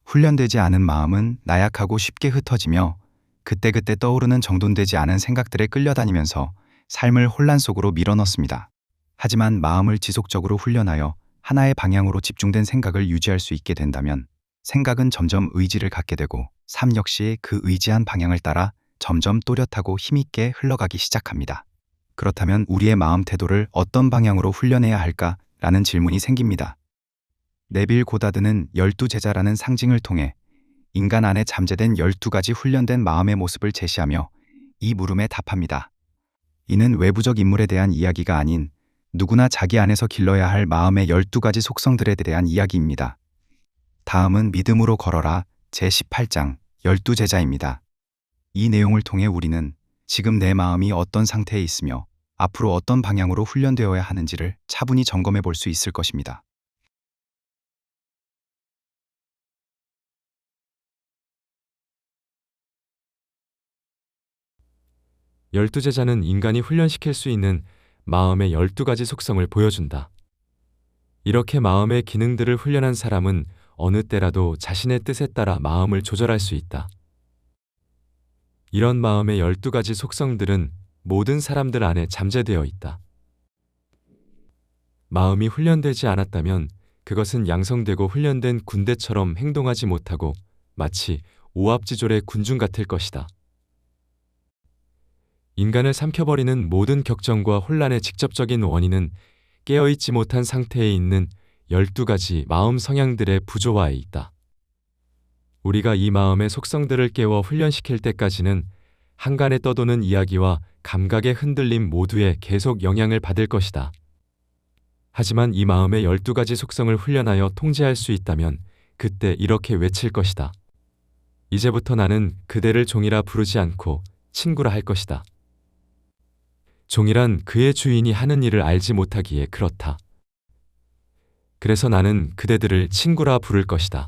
훈련되지 않은 마음은 나약하고 쉽게 흩어지며 그때그때 떠오르는 정돈되지 않은 생각들에 끌려다니면서 삶을 혼란 속으로 밀어넣습니다. 하지만 마음을 지속적으로 훈련하여 하나의 방향으로 집중된 생각을 유지할 수 있게 된다면 생각은 점점 의지를 갖게 되고 삶 역시 그 의지한 방향을 따라 점점 또렷하고 힘있게 흘러가기 시작합니다. 그렇다면 우리의 마음 태도를 어떤 방향으로 훈련해야 할까라는 질문이 생깁니다. 네빌 고다드는 12제자라는 상징을 통해 인간 안에 잠재된 12가지 훈련된 마음의 모습을 제시하며 이 물음에 답합니다. 이는 외부적 인물에 대한 이야기가 아닌 누구나 자기 안에서 길러야 할 마음의 12가지 속성들에 대한 이야기입니다. 다음은 믿음으로 걸어라 제18장 12제자입니다. 이 내용을 통해 우리는 지금 내 마음이 어떤 상태에 있으며 앞으로 어떤 방향으로 훈련되어야 하는지를 차분히 점검해 볼 수 있을 것입니다. 12제자는 인간이 훈련시킬 수 있는 마음의 12가지 속성을 보여준다. 이렇게 마음의 기능들을 훈련한 사람은 어느 때라도 자신의 뜻에 따라 마음을 조절할 수 있다. 이런 마음의 12가지 속성들은 모든 사람들 안에 잠재되어 있다. 마음이 훈련되지 않았다면 그것은 양성되고 훈련된 군대처럼 행동하지 못하고 마치 오합지졸의 군중 같을 것이다. 인간을 삼켜버리는 모든 격정과 혼란의 직접적인 원인은 깨어있지 못한 상태에 있는 12가지 마음 성향들의 부조화에 있다. 우리가 이 마음의 속성들을 깨워 훈련시킬 때까지는 한간에 떠도는 이야기와 감각의 흔들림 모두에 계속 영향을 받을 것이다. 하지만 이 마음의 12가지 속성을 훈련하여 통제할 수 있다면 그때 이렇게 외칠 것이다. 이제부터 나는 그대를 종이라 부르지 않고 친구라 할 것이다. 종이란 그의 주인이 하는 일을 알지 못하기에 그렇다. 그래서 나는 그대들을 친구라 부를 것이다.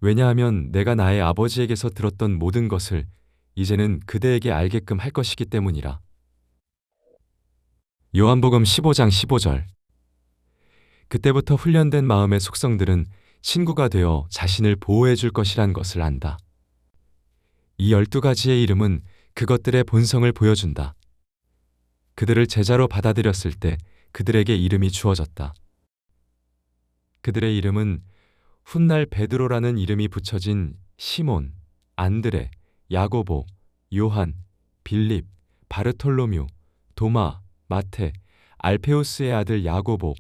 왜냐하면 내가 나의 아버지에게서 들었던 모든 것을 이제는 그대에게 알게끔 할 것이기 때문이라. 요한복음 15장 15절. 그때부터 훈련된 마음의 속성들은 친구가 되어 자신을 보호해 줄 것이란 것을 안다. 이 12가지의 이름은 그것들의 본성을 보여준다. 그들을 제자로 받아들였을 때 그들에게 이름이 주어졌다. 그들의 이름은 훗날 베드로라는 이름이 붙여진 시몬, 안드레, 야고보, 요한, 빌립, 바르톨로뮤, 도마, 마테, 알페우스의 아들 야고보,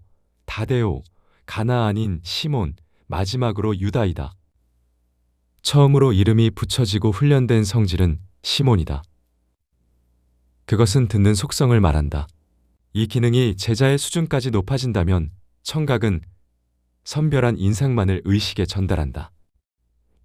다데오, 가나안인 시몬, 마지막으로 유다이다. 처음으로 이름이 붙여지고 훈련된 성질은 시몬이다. 그것은 듣는 속성을 말한다. 이 기능이 제자의 수준까지 높아진다면 청각은 선별한 인상만을 의식에 전달한다.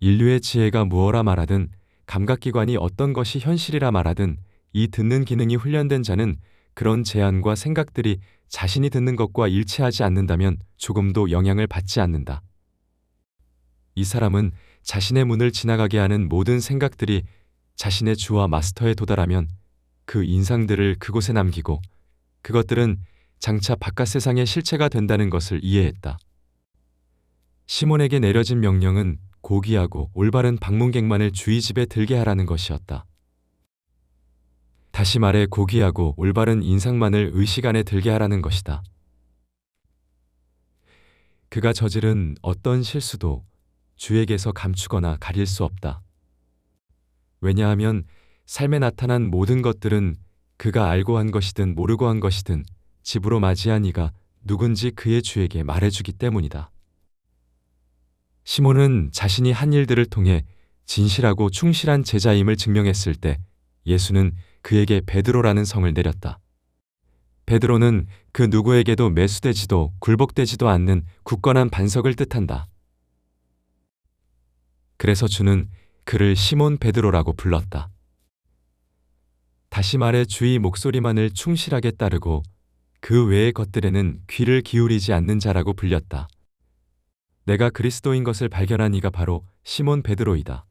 인류의 지혜가 무엇라 말하든 감각기관이 어떤 것이 현실이라 말하든 이 듣는 기능이 훈련된 자는 그런 제안과 생각들이 자신이 듣는 것과 일치하지 않는다면 조금도 영향을 받지 않는다. 이 사람은 자신의 문을 지나가게 하는 모든 생각들이 자신의 주와 마스터에 도달하면 그 인상들을 그곳에 남기고 그것들은 장차 바깥 세상의 실체가 된다는 것을 이해했다. 시몬에게 내려진 명령은 고귀하고 올바른 방문객만을 주의 집에 들게 하라는 것이었다. 다시 말해 고귀하고 올바른 인상만을 의식 안에 들게 하라는 것이다. 그가 저지른 어떤 실수도 주에게서 감추거나 가릴 수 없다. 왜냐하면 삶에 나타난 모든 것들은 그가 알고 한 것이든 모르고 한 것이든 집으로 맞이한 이가 누군지 그의 주에게 말해주기 때문이다. 시몬은 자신이 한 일들을 통해 진실하고 충실한 제자임을 증명했을 때 예수는 그에게 베드로라는 성을 내렸다. 베드로는 그 누구에게도 매수되지도 굴복되지도 않는 굳건한 반석을 뜻한다. 그래서 주는 그를 시몬 베드로라고 불렀다. 다시 말해 주의 목소리만을 충실하게 따르고 그 외의 것들에는 귀를 기울이지 않는 자라고 불렸다. 내가 그리스도인 것을 발견한 이가 바로 시몬 베드로이다.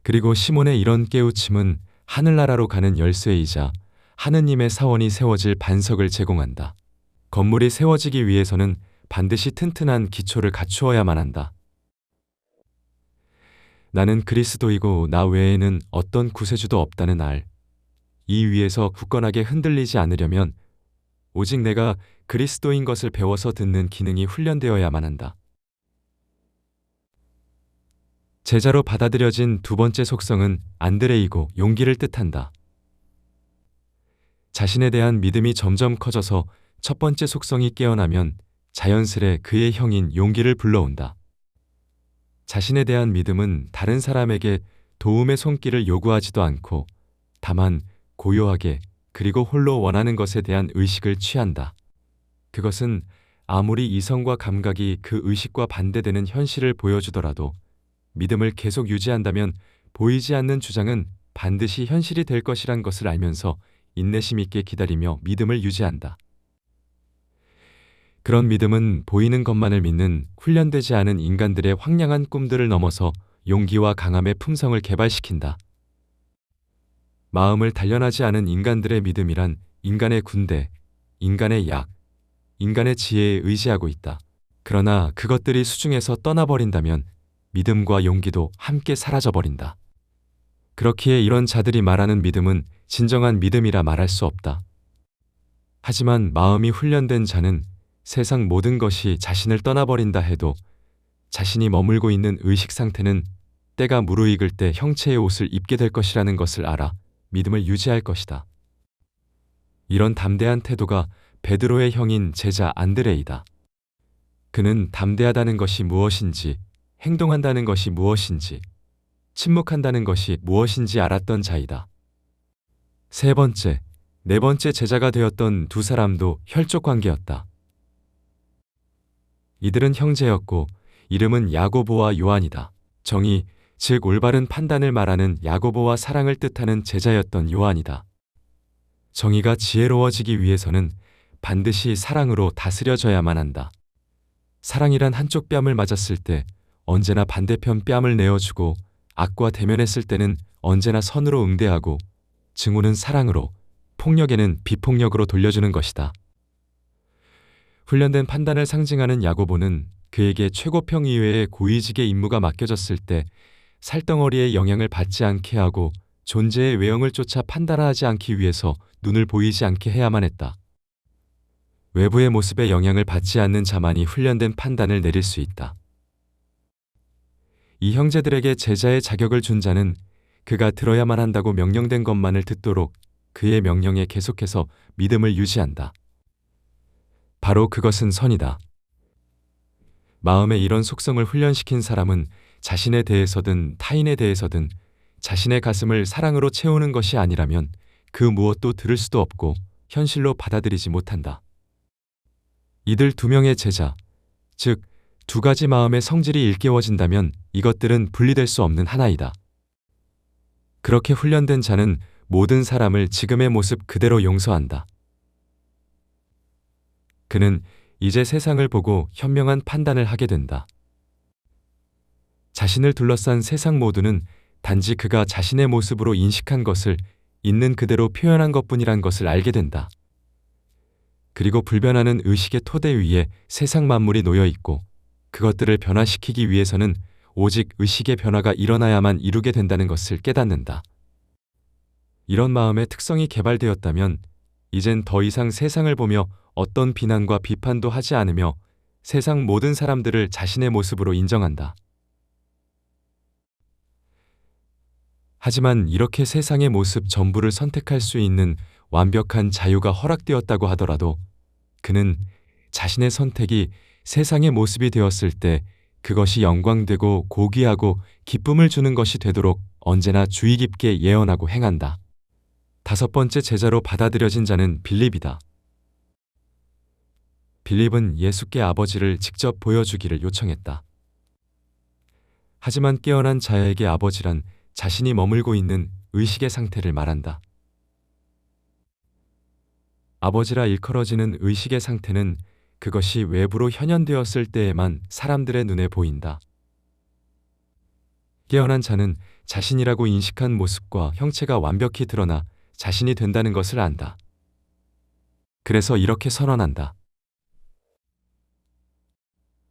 그리고 시몬의 이런 깨우침은 하늘나라로 가는 열쇠이자 하느님의 사원이 세워질 반석을 제공한다. 건물이 세워지기 위해서는 반드시 튼튼한 기초를 갖추어야만 한다. 나는 그리스도이고 나 외에는 어떤 구세주도 없다는 알. 이 위에서 굳건하게 흔들리지 않으려면 오직 내가 그리스도인 것을 배워서 듣는 기능이 훈련되어야만 한다. 제자로 받아들여진 두 번째 속성은 안드레이고 용기를 뜻한다. 자신에 대한 믿음이 점점 커져서 첫 번째 속성이 깨어나면 자연스레 그의 형인 용기를 불러온다. 자신에 대한 믿음은 다른 사람에게 도움의 손길을 요구하지도 않고 다만 고요하게 그리고 홀로 원하는 것에 대한 의식을 취한다. 그것은 아무리 이성과 감각이 그 의식과 반대되는 현실을 보여주더라도 믿음을 계속 유지한다면 보이지 않는 주장은 반드시 현실이 될 것이란 것을 알면서 인내심 있게 기다리며 믿음을 유지한다. 그런 믿음은 보이는 것만을 믿는 훈련되지 않은 인간들의 황량한 꿈들을 넘어서 용기와 강함의 품성을 개발시킨다. 마음을 단련하지 않은 인간들의 믿음이란 인간의 군대, 인간의 약, 인간의 지혜에 의지하고 있다. 그러나 그것들이 수중에서 떠나버린다면 믿음과 용기도 함께 사라져버린다. 그렇기에 이런 자들이 말하는 믿음은 진정한 믿음이라 말할 수 없다. 하지만 마음이 훈련된 자는 세상 모든 것이 자신을 떠나버린다 해도 자신이 머물고 있는 의식 상태는 때가 무르익을 때 형체의 옷을 입게 될 것이라는 것을 알아 믿음을 유지할 것이다. 이런 담대한 태도가 베드로의 형인 제자 안드레이다. 그는 담대하다는 것이 무엇인지, 행동한다는 것이 무엇인지, 침묵한다는 것이 무엇인지 알았던 자이다. 세 번째, 네 번째 제자가 되었던 두 사람도 혈족 관계였다. 이들은 형제였고 이름은 야고보와 요한이다. 정의, 즉 올바른 판단을 말하는 야고보와 사랑을 뜻하는 제자였던 요한이다. 정의가 지혜로워지기 위해서는 반드시 사랑으로 다스려져야만 한다. 사랑이란 한쪽 뺨을 맞았을 때 언제나 반대편 뺨을 내어주고 악과 대면했을 때는 언제나 선으로 응대하고 증오는 사랑으로, 폭력에는 비폭력으로 돌려주는 것이다. 훈련된 판단을 상징하는 야고보는 그에게 최고평 이외의 고위직의 임무가 맡겨졌을 때 살덩어리의 영향을 받지 않게 하고 존재의 외형을 쫓아 판단하지 않기 위해서 눈을 보이지 않게 해야만 했다. 외부의 모습에 영향을 받지 않는 자만이 훈련된 판단을 내릴 수 있다. 이 형제들에게 제자의 자격을 준 자는 그가 들어야만 한다고 명령된 것만을 듣도록 그의 명령에 계속해서 믿음을 유지한다. 바로 그것은 선이다. 마음에 이런 속성을 훈련시킨 사람은 자신에 대해서든 타인에 대해서든 자신의 가슴을 사랑으로 채우는 것이 아니라면 그 무엇도 들을 수도 없고 현실로 받아들이지 못한다. 이들 두 명의 제자, 즉 두 가지 마음의 성질이 일깨워진다면 이것들은 분리될 수 없는 하나이다. 그렇게 훈련된 자는 모든 사람을 지금의 모습 그대로 용서한다. 그는 이제 세상을 보고 현명한 판단을 하게 된다. 자신을 둘러싼 세상 모두는 단지 그가 자신의 모습으로 인식한 것을 있는 그대로 표현한 것뿐이란 것을 알게 된다. 그리고 불변하는 의식의 토대 위에 세상 만물이 놓여 있고 그것들을 변화시키기 위해서는 오직 의식의 변화가 일어나야만 이루게 된다는 것을 깨닫는다. 이런 마음의 특성이 개발되었다면 이젠 더 이상 세상을 보며 어떤 비난과 비판도 하지 않으며 세상 모든 사람들을 자신의 모습으로 인정한다. 하지만 이렇게 세상의 모습 전부를 선택할 수 있는 완벽한 자유가 허락되었다고 하더라도 그는 자신의 선택이 세상의 모습이 되었을 때 그것이 영광되고 고귀하고 기쁨을 주는 것이 되도록 언제나 주의 깊게 예언하고 행한다. 다섯 번째 제자로 받아들여진 자는 빌립이다. 빌립은 예수께 아버지를 직접 보여주기를 요청했다. 하지만 깨어난 자에게 아버지란 자신이 머물고 있는 의식의 상태를 말한다. 아버지라 일컬어지는 의식의 상태는 그것이 외부로 현현되었을 때에만 사람들의 눈에 보인다. 깨어난 자는 자신이라고 인식한 모습과 형체가 완벽히 드러나 자신이 된다는 것을 안다. 그래서 이렇게 선언한다.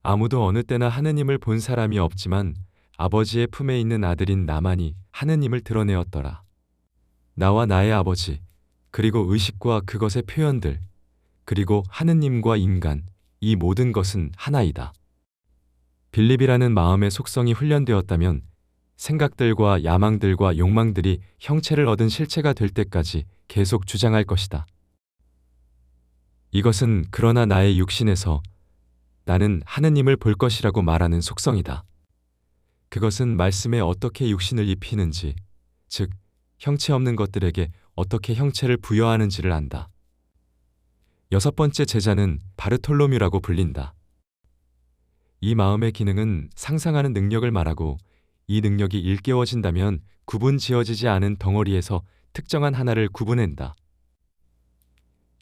아무도 어느 때나 하느님을 본 사람이 없지만 아버지의 품에 있는 아들인 나만이 하느님을 드러내었더라. 나와 나의 아버지, 그리고 의식과 그것의 표현들, 그리고 하느님과 인간, 이 모든 것은 하나이다. 빌립이라는 마음의 속성이 훈련되었다면 생각들과 야망들과 욕망들이 형체를 얻은 실체가 될 때까지 계속 주장할 것이다. 이것은 그러나 나의 육신에서 나는 하느님을 볼 것이라고 말하는 속성이다. 그것은 말씀에 어떻게 육신을 입히는지, 즉 형체 없는 것들에게 어떻게 형체를 부여하는지를 안다. 여섯 번째 제자는 바르톨로뮤라고 불린다. 이 마음의 기능은 상상하는 능력을 말하고 이 능력이 일깨워진다면 구분 지어지지 않은 덩어리에서 특정한 하나를 구분한다.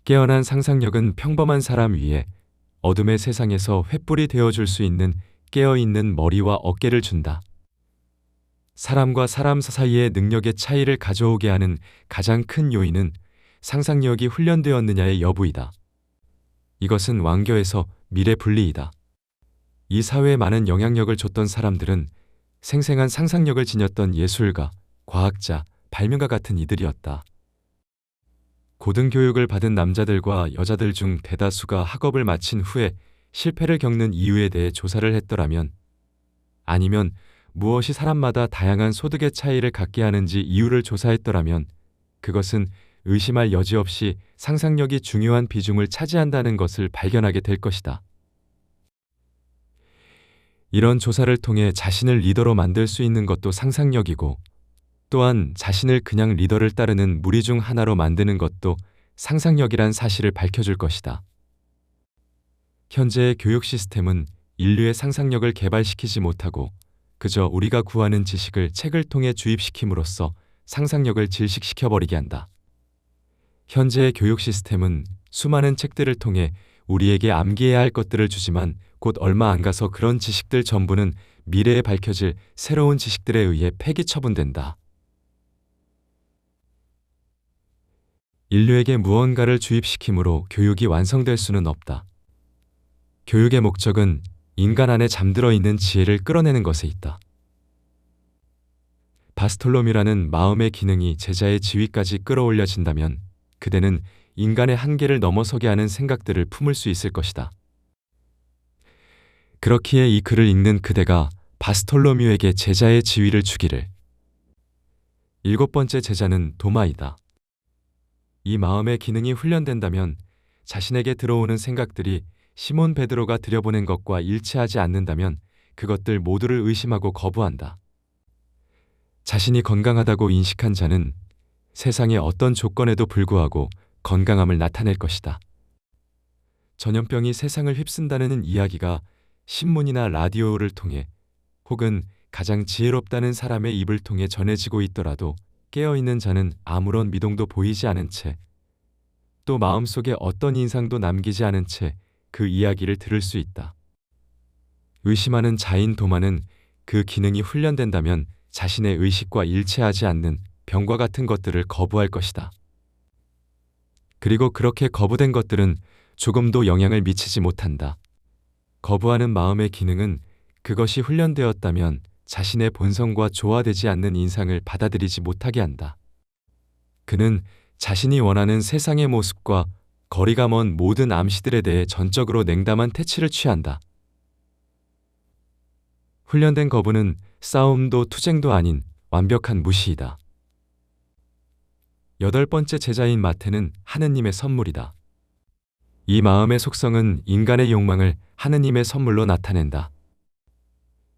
깨어난 상상력은 평범한 사람 위에 어둠의 세상에서 횃불이 되어줄 수 있는 깨어있는 머리와 어깨를 준다. 사람과 사람 사이의 능력의 차이를 가져오게 하는 가장 큰 요인은 상상력이 훈련되었느냐의 여부이다. 이것은 왕교에서 미래 분리이다. 이 사회에 많은 영향력을 줬던 사람들은 생생한 상상력을 지녔던 예술가, 과학자, 발명가 같은 이들이었다. 고등교육을 받은 남자들과 여자들 중 대다수가 학업을 마친 후에 실패를 겪는 이유에 대해 조사를 했더라면, 아니면 무엇이 사람마다 다양한 소득의 차이를 갖게 하는지 이유를 조사했더라면, 그것은 의심할 여지 없이 상상력이 중요한 비중을 차지한다는 것을 발견하게 될 것이다. 이런 조사를 통해 자신을 리더로 만들 수 있는 것도 상상력이고, 또한 자신을 그냥 리더를 따르는 무리 중 하나로 만드는 것도 상상력이란 사실을 밝혀줄 것이다. 현재의 교육 시스템은 인류의 상상력을 개발시키지 못하고 그저 우리가 구하는 지식을 책을 통해 주입시킴으로써 상상력을 질식시켜버리게 한다. 현재의 교육 시스템은 수많은 책들을 통해 우리에게 암기해야 할 것들을 주지만 곧 얼마 안 가서 그런 지식들 전부는 미래에 밝혀질 새로운 지식들에 의해 폐기 처분된다. 인류에게 무언가를 주입시킴으로 교육이 완성될 수는 없다. 교육의 목적은 인간 안에 잠들어 있는 지혜를 끌어내는 것에 있다. 바스톨로뮤라는 마음의 기능이 제자의 지위까지 끌어올려진다면 그대는 인간의 한계를 넘어서게 하는 생각들을 품을 수 있을 것이다. 그렇기에 이 글을 읽는 그대가 바스톨로뮤에게 제자의 지위를 주기를. 일곱 번째 제자는 도마이다. 이 마음의 기능이 훈련된다면 자신에게 들어오는 생각들이 시몬 베드로가 들여보낸 것과 일치하지 않는다면 그것들 모두를 의심하고 거부한다. 자신이 건강하다고 인식한 자는 세상의 어떤 조건에도 불구하고 건강함을 나타낼 것이다. 전염병이 세상을 휩쓴다는 이야기가 신문이나 라디오를 통해 혹은 가장 지혜롭다는 사람의 입을 통해 전해지고 있더라도 깨어있는 자는 아무런 미동도 보이지 않은 채 또 마음속에 어떤 인상도 남기지 않은 채 그 이야기를 들을 수 있다. 의심하는 자인 도마는 그 기능이 훈련된다면 자신의 의식과 일치하지 않는 병과 같은 것들을 거부할 것이다. 그리고 그렇게 거부된 것들은 조금도 영향을 미치지 못한다. 거부하는 마음의 기능은 그것이 훈련되었다면 자신의 본성과 조화되지 않는 인상을 받아들이지 못하게 한다. 그는 자신이 원하는 세상의 모습과 거리가 먼 모든 암시들에 대해 전적으로 냉담한 태치를 취한다. 훈련된 거부는 싸움도 투쟁도 아닌 완벽한 무시이다. 여덟 번째 제자인 마태는 하느님의 선물이다. 이 마음의 속성은 인간의 욕망을 하느님의 선물로 나타낸다.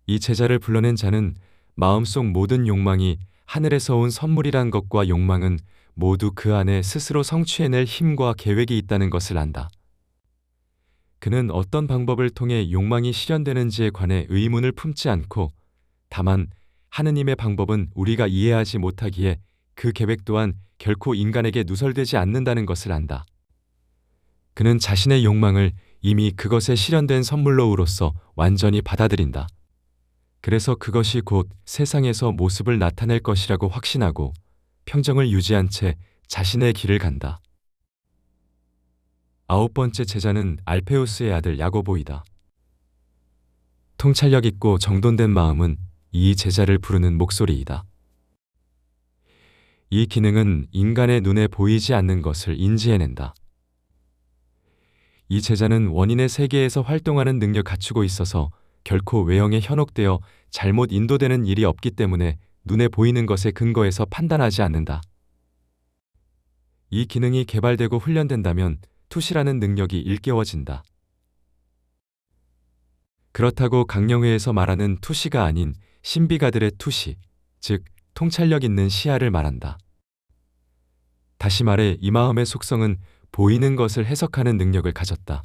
이 제자를 불러낸 자는 마음속 모든 욕망이 하늘에서 온 선물이란 것과 욕망은 모두 그 안에 스스로 성취해낼 힘과 계획이 있다는 것을 안다. 그는 어떤 방법을 통해 욕망이 실현되는지에 관해 의문을 품지 않고 다만 하느님의 방법은 우리가 이해하지 못하기에 그 계획 또한 결코 인간에게 누설되지 않는다는 것을 안다. 그는 자신의 욕망을 이미 그것에 실현된 선물로우로서 완전히 받아들인다. 그래서 그것이 곧 세상에서 모습을 나타낼 것이라고 확신하고 평정을 유지한 채 자신의 길을 간다. 아홉 번째 제자는 알페우스의 아들 야고보이다. 통찰력 있고 정돈된 마음은 이 제자를 부르는 목소리이다. 이 기능은 인간의 눈에 보이지 않는 것을 인지해낸다. 이 제자는 원인의 세계에서 활동하는 능력을 갖추고 있어서 결코 외형에 현혹되어 잘못 인도되는 일이 없기 때문에 눈에 보이는 것에 근거해서 판단하지 않는다. 이 기능이 개발되고 훈련된다면 투시라는 능력이 일깨워진다. 그렇다고 강령회에서 말하는 투시가 아닌 신비가들의 투시, 즉 통찰력 있는 시야를 말한다. 다시 말해 이 마음의 속성은 보이는 것을 해석하는 능력을 가졌다.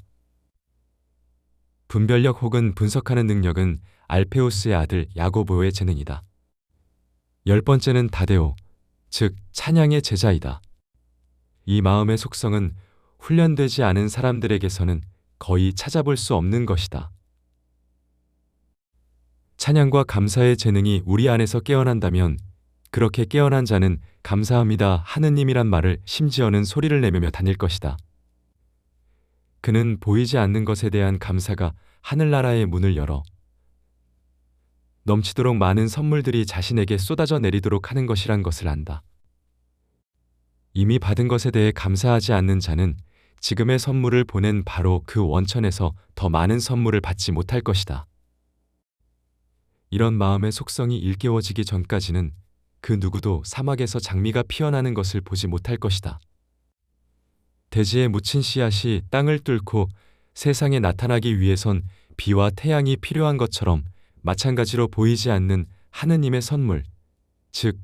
분별력 혹은 분석하는 능력은 알페우스의 아들 야고보의 재능이다. 10번째는 다데오, 즉 찬양의 제자이다. 이 마음의 속성은 훈련되지 않은 사람들에게서는 거의 찾아볼 수 없는 것이다. 찬양과 감사의 재능이 우리 안에서 깨어난다면 그렇게 깨어난 자는 감사합니다 하느님이란 말을 심지어는 소리를 내며 다닐 것이다. 그는 보이지 않는 것에 대한 감사가 하늘나라의 문을 열어 넘치도록 많은 선물들이 자신에게 쏟아져 내리도록 하는 것이란 것을 안다. 이미 받은 것에 대해 감사하지 않는 자는 지금의 선물을 보낸 바로 그 원천에서 더 많은 선물을 받지 못할 것이다. 이런 마음의 속성이 일깨워지기 전까지는 그 누구도 사막에서 장미가 피어나는 것을 보지 못할 것이다. 대지에 묻힌 씨앗이 땅을 뚫고 세상에 나타나기 위해선 비와 태양이 필요한 것처럼 마찬가지로 보이지 않는 하느님의 선물, 즉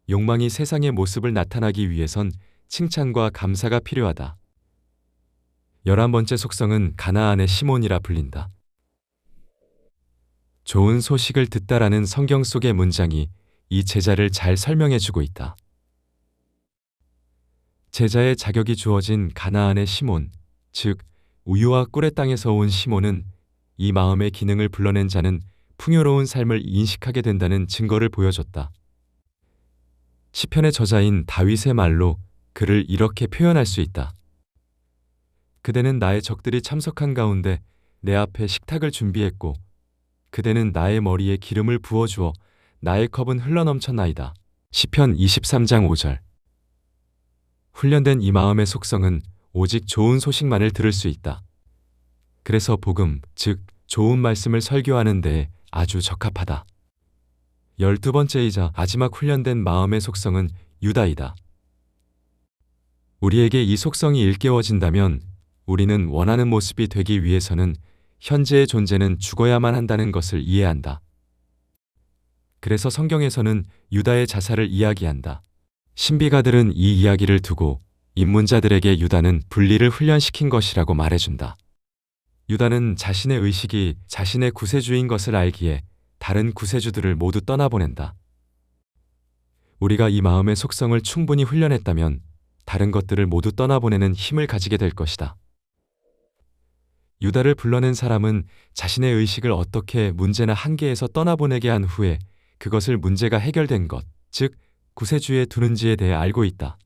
욕망이 세상의 모습을 나타나기 위해선 칭찬과 감사가 필요하다. 11번째 속성은 가나안의 시몬이라 불린다. 좋은 소식을 듣다라는 성경 속의 문장이 이 제자를 잘 설명해주고 있다. 제자의 자격이 주어진 가나안의 시몬, 즉 우유와 꿀의 땅에서 온 시몬은 이 마음의 기능을 불러낸 자는 풍요로운 삶을 인식하게 된다는 증거를 보여줬다. 시편의 저자인 다윗의 말로 그를 이렇게 표현할 수 있다. 그대는 나의 적들이 참석한 가운데 내 앞에 식탁을 준비했고 그대는 나의 머리에 기름을 부어주어 나의 컵은 흘러넘쳤나이다. 시편 23장 5절. 훈련된 이 마음의 속성은 오직 좋은 소식만을 들을 수 있다. 그래서 복음, 즉 좋은 말씀을 설교하는 데에 아주 적합하다. 12번째이자 마지막 훈련된 마음의 속성은 유다이다. 우리에게 이 속성이 일깨워진다면 우리는 원하는 모습이 되기 위해서는 현재의 존재는 죽어야만 한다는 것을 이해한다. 그래서 성경에서는 유다의 자살을 이야기한다. 신비가들은 이 이야기를 두고 입문자들에게 유다는 분리를 훈련시킨 것이라고 말해준다. 유다는 자신의 의식이 자신의 구세주인 것을 알기에 다른 구세주들을 모두 떠나보낸다. 우리가 이 마음의 속성을 충분히 훈련했다면 다른 것들을 모두 떠나보내는 힘을 가지게 될 것이다. 유다를 불러낸 사람은 자신의 의식을 어떻게 문제나 한계에서 떠나보내게 한 후에 그것을 문제가 해결된 것, 즉 구세주에 두는지에 대해 알고 있다.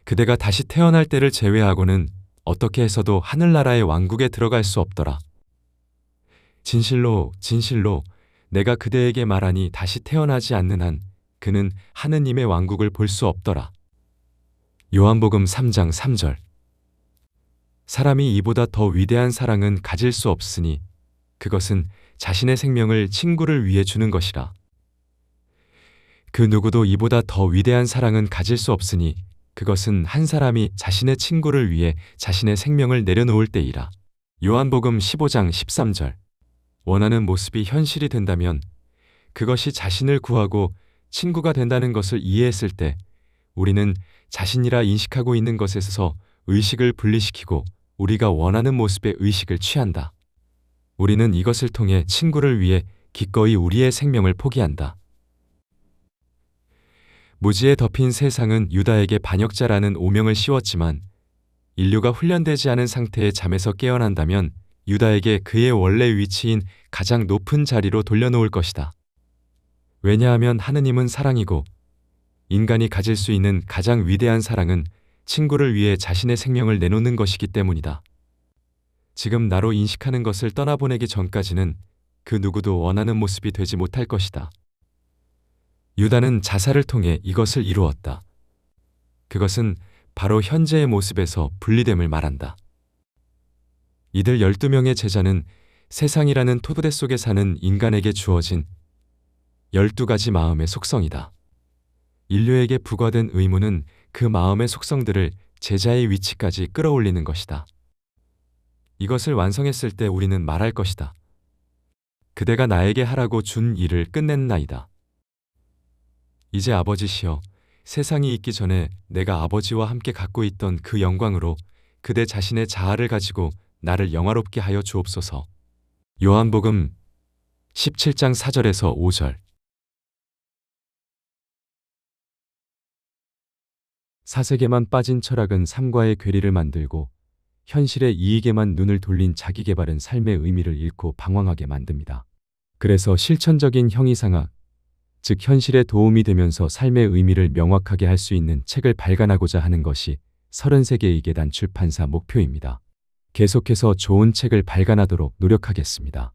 그대가 다시 태어날 때를 제외하고는 어떻게 해서도 하늘나라의 왕국에 들어갈 수 없더라. 진실로 진실로 내가 그대에게 말하니 다시 태어나지 않는 한 그는 하느님의 왕국을 볼 수 없더라. 요한복음 3장 3절. 사람이 이보다 더 위대한 사랑은 가질 수 없으니 그것은 자신의 생명을 친구를 위해 주는 것이라. 그 누구도 이보다 더 위대한 사랑은 가질 수 없으니 그것은 한 사람이 자신의 친구를 위해 자신의 생명을 내려놓을 때이라. 요한복음 15장 13절. 원하는 모습이 현실이 된다면 그것이 자신을 구하고 친구가 된다는 것을 이해했을 때 우리는 자신이라 인식하고 있는 것에서 의식을 분리시키고 우리가 원하는 모습의 의식을 취한다. 우리는 이것을 통해 친구를 위해 기꺼이 우리의 생명을 포기한다. 무지에 덮인 세상은 유다에게 반역자라는 오명을 씌웠지만 인류가 훈련되지 않은 상태의 잠에서 깨어난다면 유다에게 그의 원래 위치인 가장 높은 자리로 돌려놓을 것이다. 왜냐하면 하느님은 사랑이고 인간이 가질 수 있는 가장 위대한 사랑은 친구를 위해 자신의 생명을 내놓는 것이기 때문이다. 지금 나로 인식하는 것을 떠나보내기 전까지는 그 누구도 원하는 모습이 되지 못할 것이다. 유다는 자살을 통해 이것을 이루었다. 그것은 바로 현재의 모습에서 분리됨을 말한다. 이들 12명의 제자는 세상이라는 토대 속에 사는 인간에게 주어진 12가지 마음의 속성이다. 인류에게 부과된 의무는 그 마음의 속성들을 제자의 위치까지 끌어올리는 것이다. 이것을 완성했을 때 우리는 말할 것이다. 그대가 나에게 하라고 준 일을 끝냈나이다. 이제 아버지시여, 세상이 있기 전에 내가 아버지와 함께 갖고 있던 그 영광으로 그대 자신의 자아를 가지고 나를 영화롭게 하여 주옵소서. 요한복음 17장 4절에서 5절. 사색에만 빠진 철학은 삶과의 괴리를 만들고 현실의 이익에만 눈을 돌린 자기 개발은 삶의 의미를 잃고 방황하게 만듭니다. 그래서 실천적인 형이상학, 즉 현실에 도움이 되면서 삶의 의미를 명확하게 할 수 있는 책을 발간하고자 하는 것이 33개의 계단 출판사 목표입니다. 계속해서 좋은 책을 발간하도록 노력하겠습니다.